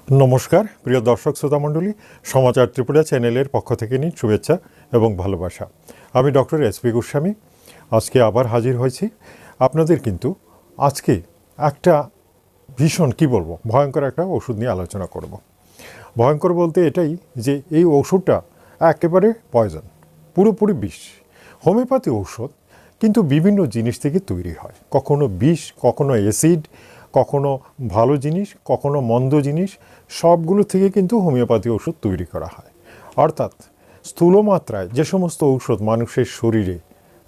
নমস্কার প্রিয় দর্শক শ্রোতামণ্ডলী, সমাচার ত্রিপুরা চ্যানেলের পক্ষ থেকে নিই শুভেচ্ছা এবং ভালোবাসা। আমি ডক্টর এসপি গোস্বামী আজকে আবার হাজির হয়েছি আপনাদের। কিন্তু আজকে একটা ভীষণ ভয়ঙ্কর একটা ওষুধ নিয়ে আলোচনা করব। ভয়ঙ্কর বলতে এটাই যে এই ওষুধটা একেবারে পয়জন, পুরোপুরি বিষ। হোমিওপ্যাথি ঔষধ কিন্তু বিভিন্ন জিনিস থেকে তৈরি হয়, কখনো বিষ, কখনো অ্যাসিড, কখনো ভালো জিনিস, কখনো মন্দ জিনিস, সবগুলো থেকে কিন্তু হোমিওপ্যাথি ওষুধ তৈরি করা হয়। অর্থাৎ স্থূল মাত্রায় যে সমস্ত ঔষধ মানুষের শরীরে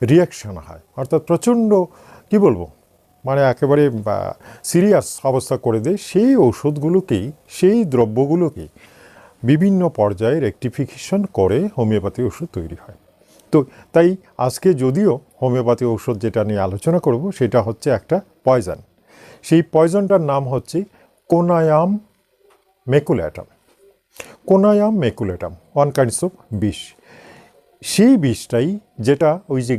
রিয়াকশন হয়, অর্থাৎ প্রচণ্ড মানে একেবারে সিরিয়াস অবস্থা করে দেয়, সেই ঔষধগুলোকেই, সেই দ্রব্যগুলোকেই বিভিন্ন পর্যায়ে রেকটিফিকেশন করে হোমিওপ্যাথি ওষুধ তৈরি হয়। তো তাই আজকে যদিও হোমিওপ্যাথি ঔষধ যেটা নিয়ে আলোচনা করব সেটা হচ্ছে একটা পয়জন। সেই পয়জনটার নাম হচ্ছে কোনায়াম মেকুলেটাম। কোনায়াম মেকুলেটাম ওয়ান কাইন্ডস অফ বিষ। সেই বিষটাই যেটা ওই যে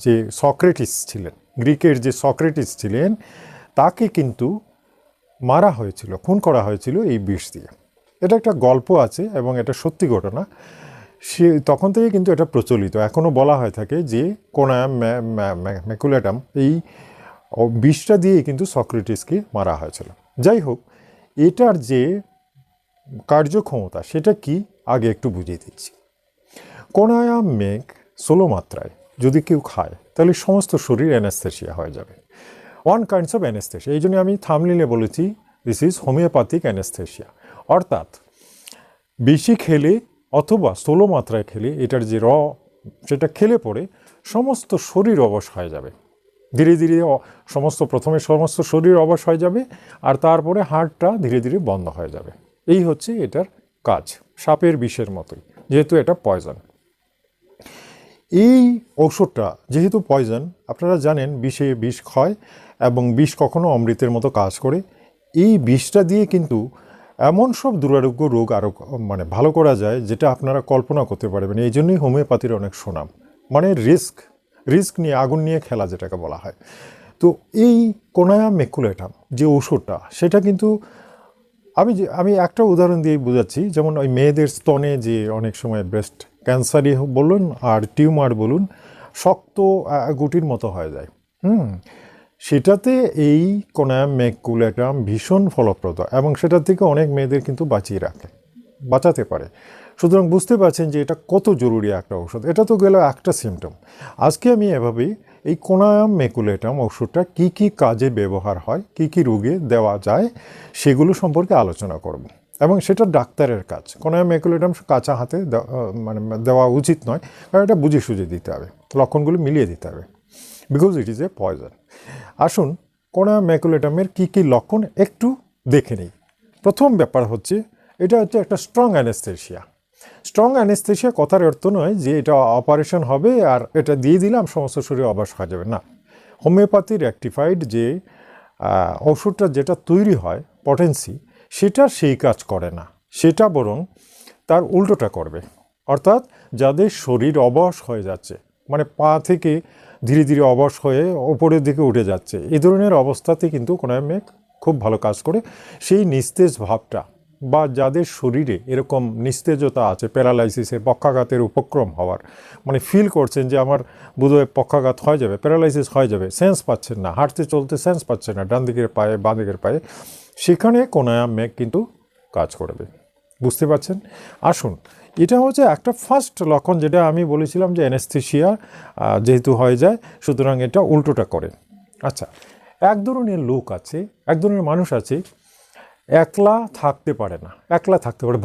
যে সক্রেটিস ছিলেন, গ্রিকের যে সক্রেটিস ছিলেন, তাকে কিন্তু মারা হয়েছিল, খুন করা হয়েছিল এই বিষ দিয়ে। এটা একটা গল্প আছে এবং এটা সত্যি ঘটনা। সে তখন থেকে কিন্তু এটা প্রচলিত, এখনও বলা হয়ে থাকে যে কোনায়াম মেকুলেটাম এই বিষটা দিয়েই কিন্তু সক্রেটিসকে মারা হয়েছিল। যাই হোক, এটার যে কার্যক্ষমতা সেটা কি আগে একটু বুঝিয়ে দিচ্ছি। কোনায়াম মেঘ 16 মাত্রায় যদি কেউ খায় তাহলে সমস্ত শরীর অ্যানাস্থেসিয়া হয়ে যাবে। ওয়ান কাইন্ডস অফ অ্যানাস্থেসিয়া, এই জন্য আমি থাম্বনেইলে বলেছি দিস ইজ হোমিওপ্যাথিক অ্যানাস্থেসিয়া। অর্থাৎ বেশি খেলে অথবা 16 মাত্রায় খেলে এটার যে সেটা খেলে পরে সমস্ত শরীর অবশ হয়ে যাবে। ধীরে ধীরে প্রথমে সমস্ত শরীর অবশ হয়ে যাবে, আর তারপরে হার্টটা ধীরে ধীরে বন্ধ হয়ে যাবে। এই হচ্ছে এটার কাজ, সাপের বিষের মতোই, যেহেতু এটা পয়জন। এই ঔষধটা যেহেতু পয়জন, আপনারা জানেন বিষে বিষ ক্ষয় এবং বিষ কখনো অমৃতের মতো কাজ করে। এই বিষটা দিয়ে কিন্তু এমন সব দুরারোগ্য রোগ আরও ভালো করা যায় যেটা আপনারা কল্পনা করতে পারবেন। এই জন্যই হোমিওপ্যাথির অনেক সুনাম, রিস্ক নিয়ে, আগুন নিয়ে খেলা যেটাকে বলা হয়। তো এই কোনায়াম মেকুলেটাম যে ওষুধটা, সেটা কিন্তু আমি একটা উদাহরণ দিয়ে বোঝাচ্ছি। যেমন ওই মেয়েদের স্তনে যে অনেক সময় ব্রেস্ট ক্যান্সারই বলুন আর টিউমার বলুন, শক্ত গুটির মতো হয়ে যায়, সেটাতে এই কোনায়াম মেকুলেটাম ভীষণ ফলপ্রদ এবং সেটার থেকে অনেক মেয়েদের কিন্তু বাঁচাতে পারে। সুতরাং বুঝতে পারছেন যে এটা কত জরুরি একটা ওষুধ। এটা তো গেল একটা সিমটম। আজকে আমি এভাবেই এই কোনায়াম মেকুলেটাম ওষুধটা কী কী কাজে ব্যবহার হয়, কী কী রোগে দেওয়া যায়, সেগুলো সম্পর্কে আলোচনা করব। এবং সেটা ডাক্তারের কাজ। কোনায়াম মেকুলেটাম কাঁচা হাতে দেওয়া উচিত নয়, কারণ এটা বুঝে সুঝে দিতে হবে, লক্ষণগুলো মিলিয়ে দিতে হবে, because it is a poison. আসুন কোনায়াম মেকুলেটামের কী কী লক্ষণ একটু দেখে নিই। প্রথম ব্যাপার হচ্ছে, এটা হচ্ছে একটা স্ট্রং অ্যানেস্থেসিয়া। স্ট্রং অ্যানেস্থেসিয়া কথার অর্থ নয় যে এটা অপারেশন হবে আর এটা দিয়ে দিলাম সমস্ত শরীর অবশ হয়ে যাবে, না। হোমিওপ্যাথি রেকটিফাইড যে ওষুধটা যেটা তৈরি হয়, পটেন্সি, সেটা সেই কাজ করে না, সেটা বরং তার উল্টোটা করবে। অর্থাৎ যাদের শরীর অবশ হয়ে যাচ্ছে, পা থেকে ধীরে ধীরে অবশ হয়ে ওপরের দিকে উঠে যাচ্ছে, এই ধরনের অবস্থাতে কিন্তু কোনায়াম মেঘ খুব ভালো কাজ করে। সেই নিস্তেজ ভাবটা, বা যাদের শরীরে এরকম নিস্তেজতা আছে, প্যারালাইসিসের, পক্ষাঘাতের উপক্রম হওয়ার, ফিল করছেন যে আমার বোধহয় পক্ষাঘাত হয়ে যাবে, প্যারালাইসিস হয়ে যাবে, সেন্স পাচ্ছেন না, হাঁটতে চলতে সেন্স পাচ্ছেন না, ডান দিকের পায়ে বাঁ দিকের পায়ে, সেখানে কোনায়াম মেঘ কিন্তু কাজ করবে। বুঝতে পারছেন? আসুন, এটা হচ্ছে একটা ফার্স্ট লক্ষণ, যেটা আমি বলেছিলাম যে অ্যানেস্থেসিয়া যেহেতু হয়ে যায়, সুতরাং এটা উল্টোটা করে। আচ্ছা, এক ধরনের মানুষ আছে, একলা থাকতে পারে না,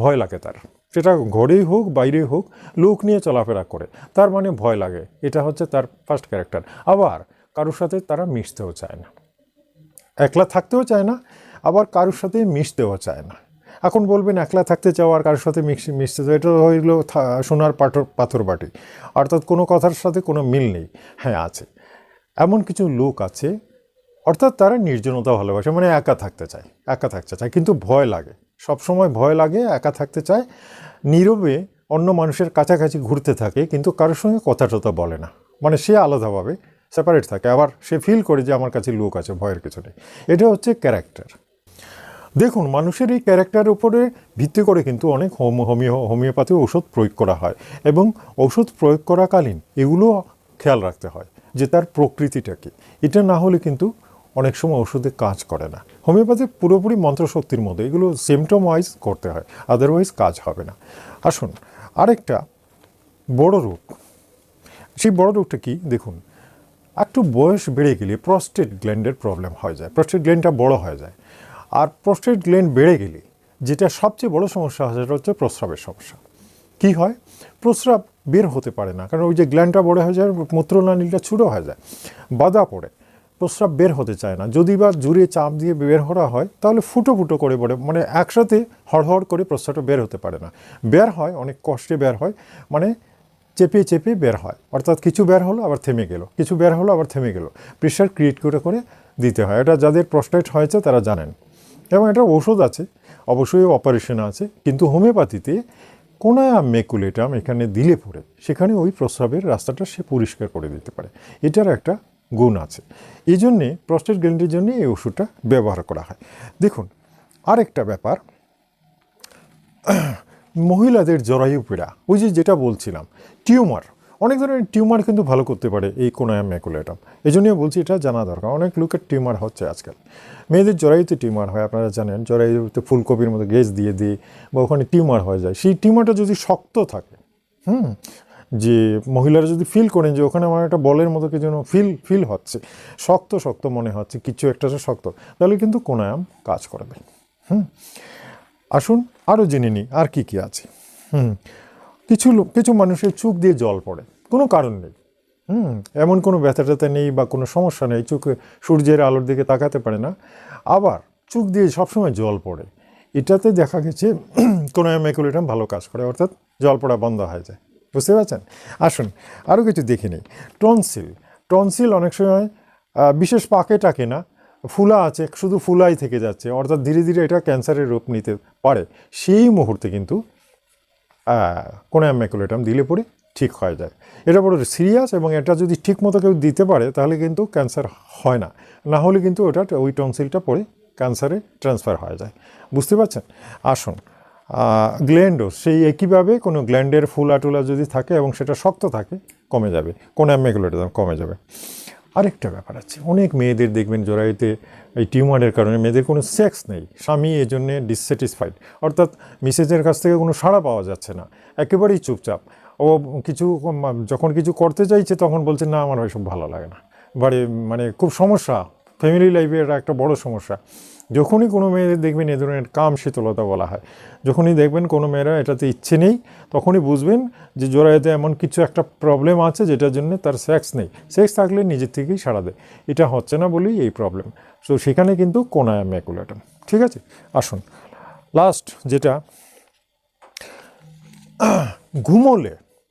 ভয় লাগে তার, সেটা ঘরেই হোক বাইরেই হোক, লোক নিয়ে চলাফেরা করে, তার ভয় লাগে। এটা হচ্ছে তার ফার্স্ট ক্যারেক্টার। আবার কারোর সাথে তারা মিশতেও চায় না, একলা থাকতেও চায় না, আবার কারোর সাথে মিশতেও চায় না। এখন বলবেন একলা থাকতে চাও আর কারোর সাথে মিশতে চাও, এটা হইল সোনার পাথর বাটি, অর্থাৎ কোনো কথার সাথে কোনো মিল নেই। হ্যাঁ, আছে, এমন কিছু লোক আছে, অর্থাৎ তারা নির্জনতা ভালোবাসে, একা থাকতে চায়, কিন্তু ভয় লাগে, সবসময় ভয় লাগে, একা থাকতে চায়, নীরবে অন্য মানুষের কাছাকাছি ঘুরতে থাকে, কিন্তু কারোর সঙ্গে কথা টথা বলে না, সে আলাদাভাবে সেপারেট থাকে। আবার সে ফিল করে যে আমার কাছে লোক আছে, ভয়ের কিছু নেই। এটা হচ্ছে ক্যারেক্টার। দেখুন, মানুষের এই ক্যারেক্টারের উপরে ভিত্তি করে কিন্তু অনেক হোমিওপ্যাথি ওষুধ প্রয়োগ করা হয়, এবং ওষুধ প্রয়োগ করাকালীন এগুলো খেয়াল রাখতে হয় যে তার প্রকৃতিটা কী। এটা না হলে কিন্তু অনেক সময় ওষুধে কাজ করে না। হোমিওপ্যাথি পুরোপুরি মন্ত্রশক্তির মধ্যে, এগুলো সিমটম ওয়াইজ করতে হয়, আদারওয়াইজ কাজ হবে না। আসুন, আরেকটা বড় রোগ, সেই বড় রোগটা কি দেখুন, একটু বয়স বেড়ে গেলে প্রস্টেট গ্ল্যান্ডের প্রবলেম হয়ে যায়, প্রস্টেট গ্ল্যান্ডটা বড় হয়ে যায়। আর প্রস্টেট গ্ল্যান্ড বেড়ে গেলে যেটা সবচেয়ে বড় সমস্যা হয় সেটা হচ্ছে প্রস্রাবের সমস্যা। কি হয়, প্রস্রাব বের হতে পারে না, কারণ ওই যে গ্ল্যান্ডটা বড় হয়ে যায়, মূত্রনালীটা ছোটো হয়ে যায়, বাধা পড়ে, প্রস্রাব বের হতে চায় না। যদি বা জুড়ে চাপ দিয়ে বের করা হয় তাহলে ফুটো ফুটো করে পড়ে, মানে একসাথে হড়হড় করে প্রস্রাবটা বের হতে পারে না, বের হয় অনেক কষ্টে বের হয়, মানে চেপে চেপে বের হয়, অর্থাৎ কিছু বের হলো আবার থেমে গেল, কিছু বের হলো আবার থেমে গেল, প্রেশার ক্রিয়েট করে করে দিতে হয়। এটা যাদের প্রস্টেট হয়েছে তারা জানেন, এবং এটা ওষুধ আছে, অবশ্যই অপারেশন আছে, কিন্তু হোমিওপ্যাথিতে কোনায়াম মেকুলেটাম এখানে দিলে পরে সেখানে ওই প্রস্রাবের রাস্তাটা সে পরিষ্কার করে দিতে পারে, এটার একটা গুণ আছে। এই জন্যে প্রস্টেট গ্ল্যান্ডের জন্য এই ওষুধটা ব্যবহার করা হয়। দেখুন, আরেকটা ব্যাপার, মহিলাদের জরায়ু পীড়া, ওই যে যেটা বলছিলাম, টিউমার, অনেক ধরনের টিউমার কিন্তু ভালো করতে পারে এই কোনায়াম ম্যাকুলেটাম। এই জন্যই বলছি এটা জানা দরকার। অনেক লোকের টিউমার হচ্ছে আজকাল, মেয়েদের জরায়ুতে টিউমার হয়, আপনারা জানেন, জরায়ুতে ফুলকপির মতো গেজ দিয়ে দিয়ে বা ওখানে টিউমার হয়ে যায়। সেই টিউমারটা যদি শক্ত থাকে, যে মহিলারা যদি ফিল করেন যে ওখানে আমার একটা বলের মতো কিছু ফিল হচ্ছে, শক্ত শক্ত মনে হচ্ছে, কিছু একটা শক্ত, তাহলে কিন্তু কোনায়াম কাজ করবে। আসুন আরও জেনে নিই আর কি কি আছে। কিছু মানুষের চোখ দিয়ে জল পড়ে, কোনো কারণ নেই, এমন কোনো ব্যথা ট্যাথা নেই বা কোনো সমস্যা নেই, চোখে সূর্যের আলোর দিকে তাকাতে পারে না, আবার চোখ দিয়ে সবসময় জল পড়ে। এটাতে দেখা গেছে কোনায়াম ম্যাকুলেটাম ভালো কাজ করে, অর্থাৎ জল পড়া বন্ধ হয়ে যায়। বুঝতে পারছেন? আসুন আরও কিছু দেখে নিই। টনসিল অনেক সময় বিশেষ পাকে টাকে না, ফুলা আছে, শুধু ফুলাই থেকে যাচ্ছে, অর্থাৎ ধীরে ধীরে এটা ক্যান্সারের রূপ নিতে পারে। সেই মুহূর্তে কিন্তু কোনায়াম ম্যাকুলেটাম দিলে পরে ঠিক হয়ে যায়। এটা বড় সিরিয়াস, এবং এটা যদি ঠিক মতো কেউ দিতে পারে তাহলে কিন্তু ক্যান্সার হয় না, না হলে কিন্তু ওটা ওই টনসিলটা পরে ক্যান্সারে ট্রান্সফার হয়ে যায়। বুঝতে পারছেন? আসুন, গ্ল্যান্ডও সেই একইভাবে, কোনো গ্ল্যান্ডের ফুলা টুলা যদি থাকে এবং সেটা শক্ত থাকে, কমে যাবে, কোনায়াম ম্যাকুলেটাম কমে যাবে। আরেকটা ব্যাপার আছে, অনেক মেয়েদের দেখবেন জরায়ুতে এই টিউমারের কারণে মেয়েদের কোনো সেক্স নেই, স্বামী এই জন্যে ডিসস্যাটিসফাইড, অর্থাৎ মিসেজের কাছ থেকে কোনো সাড়া পাওয়া যাচ্ছে না, একেবারেই চুপচাপ। ও যখন কিছু করতে চাইছে তখন বলছে না আমার ওইসব ভালো লাগে না, মানে খুব সমস্যা, ফ্যামিলি লাইফে এটা একটা বড় সমস্যা। যখনই কোনো মেয়েদের দেখবেন এ ধরনের কাম শীতলতা বলা হয়, যখনই দেখবেন কোনো মেয়েরা এটাতে ইচ্ছে নেই, তখনই বুঝবেন যে জরায়ুতে এমন কিছু একটা প্রবলেম আছে যেটার জন্য তার সেক্স নেই। সেক্স থাকলে নিজের থেকেই সাড়া দেয়, এটা হচ্ছে না বলেই এই প্রবলেম। সো সেখানে কিন্তু কোনায়াম ম্যাকুলেটাম। ঠিক আছে? আসুন লাস্ট যেটা,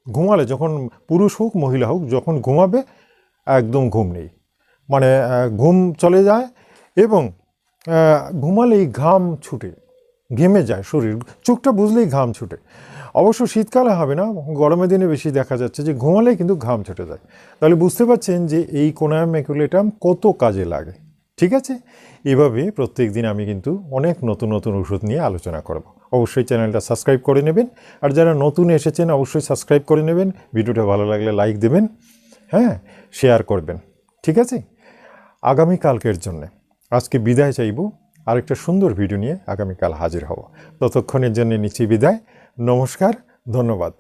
ঘুমালে যখন পুরুষ হোক মহিলা হোক, যখন ঘুমাবে একদম ঘুম নেই, মানে ঘুম চলে যায়, এবং ঘুমালেই ঘাম ছুটে, ঘেমে যায় শরীর, চোখটা বুঝলেই ঘাম ছুটে। অবশ্য শীতকালে হবে না, গরমের দিনে বেশি দেখা যাচ্ছে যে ঘুমালেই কিন্তু ঘাম ছুটে যায়। তাহলে বুঝতে পারছেন যে এই কোনায়াম ম্যাকুলেটাম কত কাজে লাগে। ঠিক আছে? এভাবে প্রত্যেক দিন আমি কিন্তু অনেক নতুন নতুন ওষুধ নিয়ে আলোচনা করব। অবশ্যই চ্যানেলটা সাবস্ক্রাইব করে নেবেন, আর যারা নতুন এসেছেন অবশ্যই সাবস্ক্রাইব করে নেবেন, ভিডিওটা ভালো লাগলে লাইক দেবেন, হ্যাঁ, শেয়ার করবেন। ঠিক আছে? আগামীকালকের জন্যে আজকে বিদায় চাইব, আরেকটা সুন্দর ভিডিও নিয়ে আগামীকাল হাজির হব। ততক্ষণের জন্য নিচ্ছি বিদায়। নমস্কার, ধন্যবাদ।